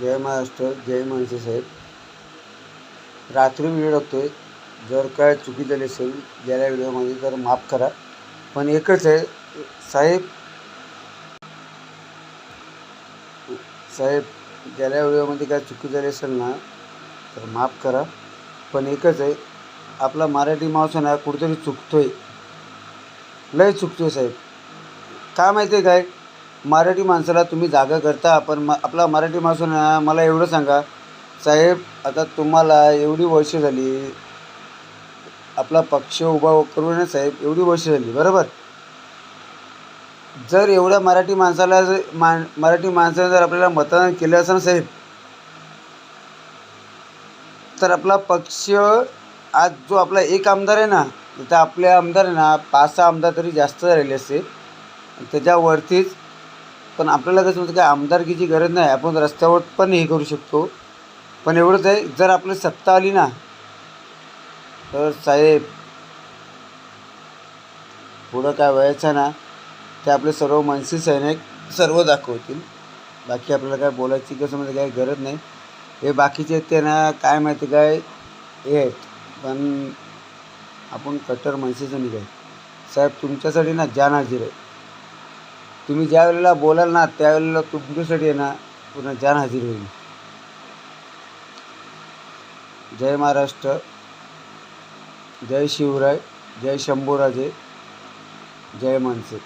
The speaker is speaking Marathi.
जय महाराष्ट्र, जय मनसे साहेब. रात्री व्हिडिओ टाकतोय. जर काय चुकी झाली असेल गेल्या व्हिडिओमध्ये तर माफ करा. पण एकच आहे साहेब, गेल्या व्हिडिओमध्ये काय चुकी झाली असेल ना तर माफ करा. पण एकच आहे, आपला मराठी माणूस ना कुठेतरी चुकतोय, लय चुकतोय साहेब. काय माहिती आहे काय, मराठी माणसाला तुम्ही जागा करता, पण आपला मराठी माणूस ना, मला एवढं सांगा साहेब, आता तुम्हाला एवढी वर्ष झाली आपला पक्ष उभा करून ना साहेब, एवढी वर्ष झाली बरोबर. जर एवढ्या मराठी माणसाला मराठी माणसाने जर आपल्याला मतदान केलं असं ना साहेब, तर आपला पक्ष आज जो आपला एक आमदार आहे ना, तर आपल्या आमदार आहे ना 5-6 आमदार तरी जास्त राहिले असते त्याच्यावरतीच. पण आपल्याला कसं म्हणतं काय, आमदारकीची गरज नाही, आपण रस्त्यावर पण हे करू शकतो. पण एवढंच आहे, जर आपली सत्ता आली ना तर साहेब पुढं काय व्हायचं ना ते आपले सर्व मनसे सैनिक सर्व दाखवतील. बाकी आपल्याला काय बोलायची कसं म्हणजे काही गरज नाही. हे बाकीचे ते ना काय माहिती काय हे आहेत, पण आपण कट्टर मनसेचं निघाय साहेब. तुमच्यासाठी ना जान हाजीर आहे. तुम्ही ज्या वेळेला बोलाल ना त्यावेळेला तुमच्यासाठी आहे ना पूर्ण जान हाजीर होईल. जय महाराष्ट्र, जय शिवराय, जय शंभूराजे, जय मनसे.